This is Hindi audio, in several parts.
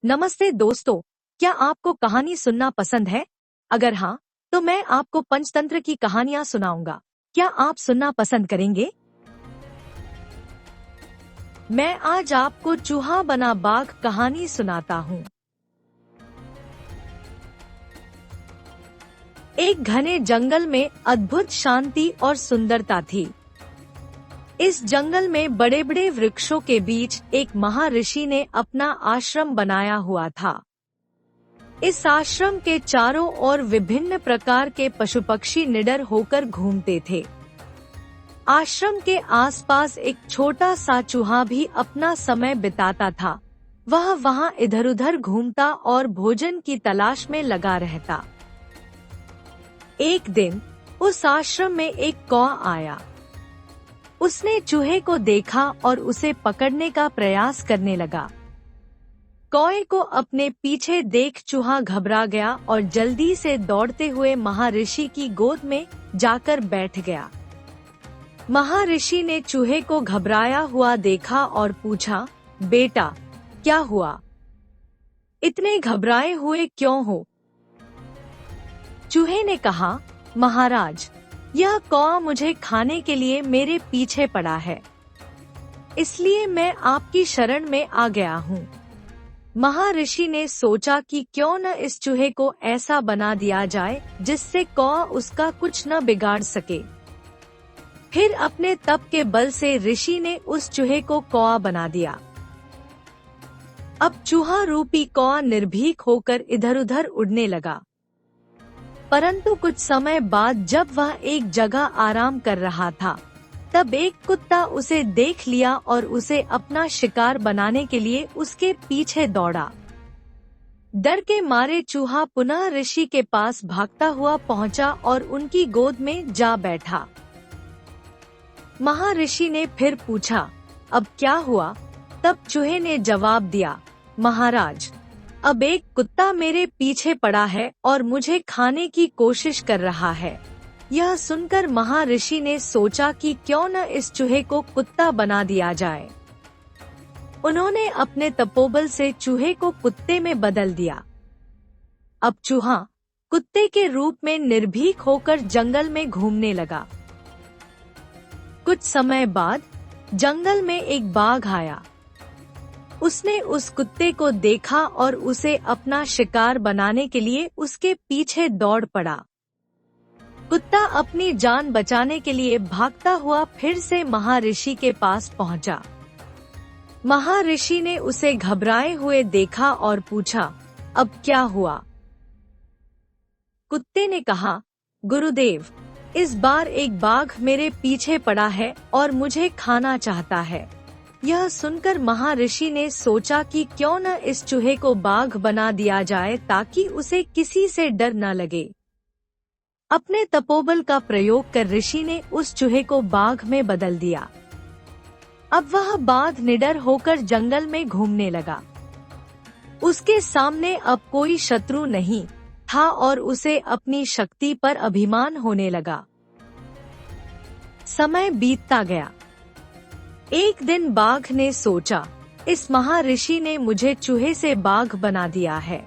नमस्ते दोस्तों, क्या आपको कहानी सुनना पसंद है? अगर हाँ, तो मैं आपको पंचतंत्र की कहानियाँ सुनाऊंगा। क्या आप सुनना पसंद करेंगे? मैं आज आपको चूहा बना बाघ कहानी सुनाता हूँ। एक घने जंगल में अद्भुत शांति और सुंदरता थी। इस जंगल में बड़े बड़े वृक्षों के बीच एक महर्षि ने अपना आश्रम बनाया हुआ था। इस आश्रम के चारों ओर विभिन्न प्रकार के पशु पक्षी निडर होकर घूमते थे। आश्रम के आसपास एक छोटा सा चूहा भी अपना समय बिताता था। वह वहां इधर उधर घूमता और भोजन की तलाश में लगा रहता। एक दिन उस आश्रम में एक कौआ आया। उसने चूहे को देखा और उसे पकड़ने का प्रयास करने लगा। कौए को अपने पीछे देख चूहा घबरा गया और जल्दी से दौड़ते हुए महर्षि की गोद में जाकर बैठ गया। महर्षि ने चूहे को घबराया हुआ देखा और पूछा, बेटा, क्या हुआ? इतने घबराए हुए क्यों हो? चूहे ने कहा, महाराज, यह कौआ मुझे खाने के लिए मेरे पीछे पड़ा है, इसलिए मैं आपकी शरण में आ गया हूँ। महर्षि ने सोचा कि क्यों न इस चूहे को ऐसा बना दिया जाए जिससे कौआ उसका कुछ न बिगाड़ सके। फिर अपने तप के बल से ऋषि ने उस चूहे को कौआ बना दिया। अब चूहा रूपी कौआ निर्भीक होकर इधर उधर उड़ने लगा। परंतु कुछ समय बाद जब वह एक जगह आराम कर रहा था, तब एक कुत्ता उसे देख लिया और उसे अपना शिकार बनाने के लिए उसके पीछे दौड़ा। डर के मारे चूहा पुनः ऋषि के पास भागता हुआ पहुंचा और उनकी गोद में जा बैठा। महर्षि ने फिर पूछा, अब क्या हुआ? तब चूहे ने जवाब दिया, महाराज, अब एक कुत्ता मेरे पीछे पड़ा है और मुझे खाने की कोशिश कर रहा है। यह सुनकर महर्षि ने सोचा कि क्यों न इस चूहे को कुत्ता बना दिया जाए। उन्होंने अपने तपोबल से चूहे को कुत्ते में बदल दिया। अब चूहा कुत्ते के रूप में निर्भीक होकर जंगल में घूमने लगा। कुछ समय बाद जंगल में एक बाघ आया। उसने उस कुत्ते को देखा और उसे अपना शिकार बनाने के लिए उसके पीछे दौड़ पड़ा। कुत्ता अपनी जान बचाने के लिए भागता हुआ फिर से महर्षि के पास पहुंचा। महर्षि ने उसे घबराए हुए देखा और पूछा, अब क्या हुआ? कुत्ते ने कहा, गुरुदेव, इस बार एक बाघ मेरे पीछे पड़ा है और मुझे खाना चाहता है। यह सुनकर महर्षि ने सोचा कि क्यों न इस चूहे को बाघ बना दिया जाए ताकि उसे किसी से डर न लगे। अपने तपोबल का प्रयोग कर ऋषि ने उस चूहे को बाघ में बदल दिया। अब वह बाघ निडर होकर जंगल में घूमने लगा। उसके सामने अब कोई शत्रु नहीं था और उसे अपनी शक्ति पर अभिमान होने लगा। समय बीतता गया। एक दिन बाघ ने सोचा, इस महर्षि ने मुझे चूहे से बाघ बना दिया है,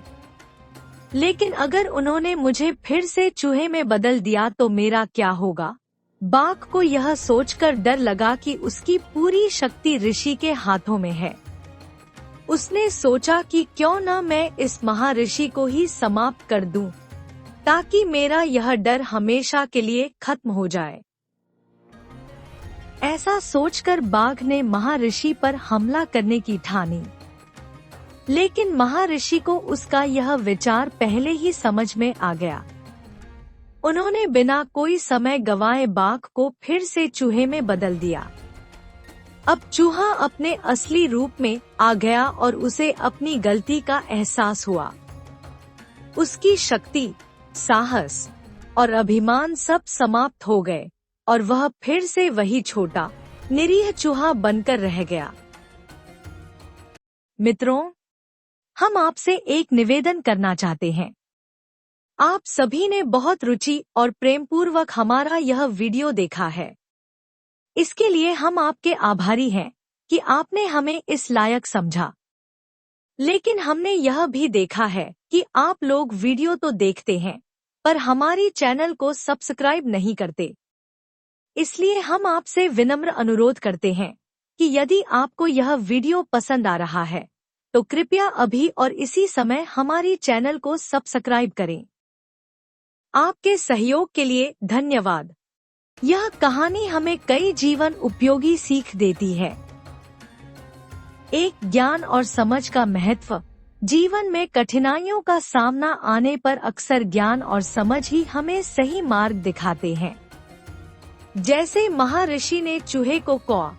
लेकिन अगर उन्होंने मुझे फिर से चूहे में बदल दिया तो मेरा क्या होगा? बाघ को यह सोचकर डर लगा कि उसकी पूरी शक्ति ऋषि के हाथों में है। उसने सोचा कि क्यों न मैं इस महर्षि को ही समाप्त कर दूं, ताकि मेरा यह डर हमेशा के लिए खत्म हो जाए। ऐसा सोचकर बाघ ने महर्षि पर हमला करने की ठानी। लेकिन महर्षि को उसका यह विचार पहले ही समझ में आ गया। उन्होंने बिना कोई समय गंवाए बाघ को फिर से चूहे में बदल दिया। अब चूहा अपने असली रूप में आ गया और उसे अपनी गलती का एहसास हुआ। उसकी शक्ति, साहस और अभिमान सब समाप्त हो गए और वह फिर से वही छोटा, निरीह चूहा बनकर रह गया। मित्रों, हम आपसे एक निवेदन करना चाहते हैं। आप सभी ने बहुत रुचि और प्रेमपूर्वक हमारा यह वीडियो देखा है। इसके लिए हम आपके आभारी हैं कि आपने हमें इस लायक समझा। लेकिन हमने यह भी देखा है कि आप लोग वीडियो तो देखते हैं, पर हमारी चैनल को सब्सक्राइब नहीं करते। इसलिए हम आपसे विनम्र अनुरोध करते हैं कि यदि आपको यह वीडियो पसंद आ रहा है, तो कृपया अभी और इसी समय हमारी चैनल को सब्सक्राइब करें। आपके सहयोग के लिए धन्यवाद। यह कहानी हमें कई जीवन उपयोगी सीख देती है। एक, ज्ञान और समझ का महत्व। जीवन में कठिनाइयों का सामना आने पर अक्सर ज्ञान और समझ ही हमें सही मार्ग दिखाते हैं। जैसे महर्षि ने चूहे को कौआ,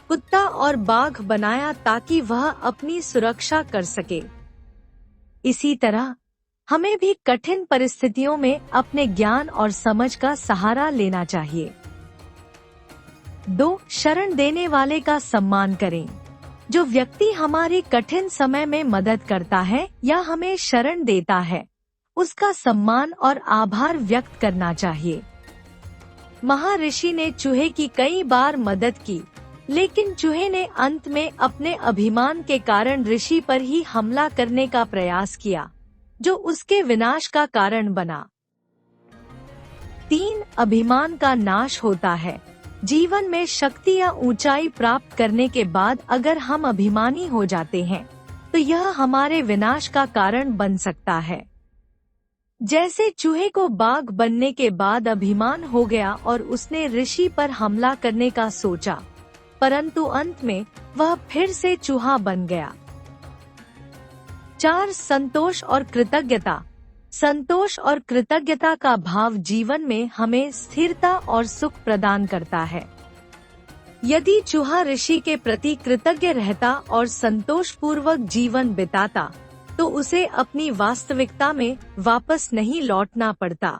कुत्ता और बाघ बनाया ताकि वह अपनी सुरक्षा कर सके। इसी तरह हमें भी कठिन परिस्थितियों में अपने ज्ञान और समझ का सहारा लेना चाहिए। 2, शरण देने वाले का सम्मान करें। जो व्यक्ति हमारे कठिन समय में मदद करता है या हमें शरण देता है, उसका सम्मान और आभार व्यक्त करना चाहिए। महर्षि ने चूहे की कई बार मदद की, लेकिन चूहे ने अंत में अपने अभिमान के कारण ऋषि पर ही हमला करने का प्रयास किया, जो उसके विनाश का कारण बना। 3, अभिमान का नाश होता है। जीवन में शक्ति या ऊंचाई प्राप्त करने के बाद अगर हम अभिमानी हो जाते हैं, तो यह हमारे विनाश का कारण बन सकता है। जैसे चूहे को बाघ बनने के बाद अभिमान हो गया और उसने ऋषि पर हमला करने का सोचा, परंतु अंत में वह फिर से चूहा बन गया। 4, संतोष और कृतज्ञता। संतोष और कृतज्ञता का भाव जीवन में हमें स्थिरता और सुख प्रदान करता है। यदि चूहा ऋषि के प्रति कृतज्ञ रहता और संतोषपूर्वक जीवन बिताता, तो उसे अपनी वास्तविकता में वापस नहीं लौटना पड़ता।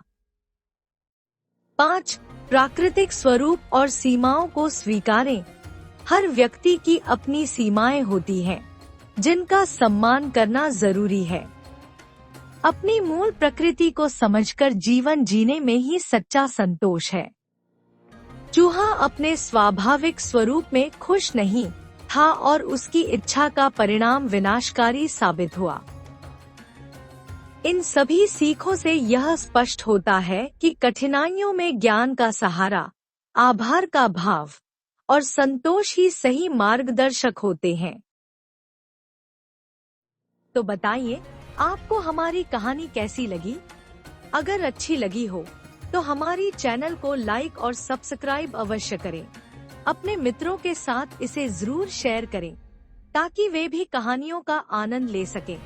5, प्राकृतिक स्वरूप और सीमाओं को स्वीकारें। हर व्यक्ति की अपनी सीमाएं होती हैं, जिनका सम्मान करना जरूरी है। अपनी मूल प्रकृति को समझकर जीवन जीने में ही सच्चा संतोष है। चूहा अपने स्वाभाविक स्वरूप में खुश नहीं था और उसकी इच्छा का परिणाम विनाशकारी साबित हुआ। इन सभी सीखों से यह स्पष्ट होता है कि कठिनाइयों में ज्ञान का सहारा, आभार का भाव और संतोष ही सही मार्गदर्शक होते हैं। तो बताइए, आपको हमारी कहानी कैसी लगी? अगर अच्छी लगी हो तो हमारी चैनल को लाइक और सब्सक्राइब अवश्य करें। अपने मित्रों के साथ इसे जरूर शेयर करें ताकि वे भी कहानियों का आनंद ले सकें।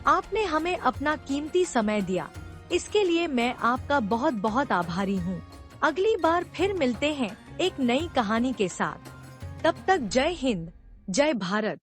आपने हमें अपना कीमती समय दिया, इसके लिए मैं आपका बहुत बहुत आभारी हूँ। अगली बार फिर मिलते हैं एक नई कहानी के साथ। तब तक जय हिंद, जय भारत।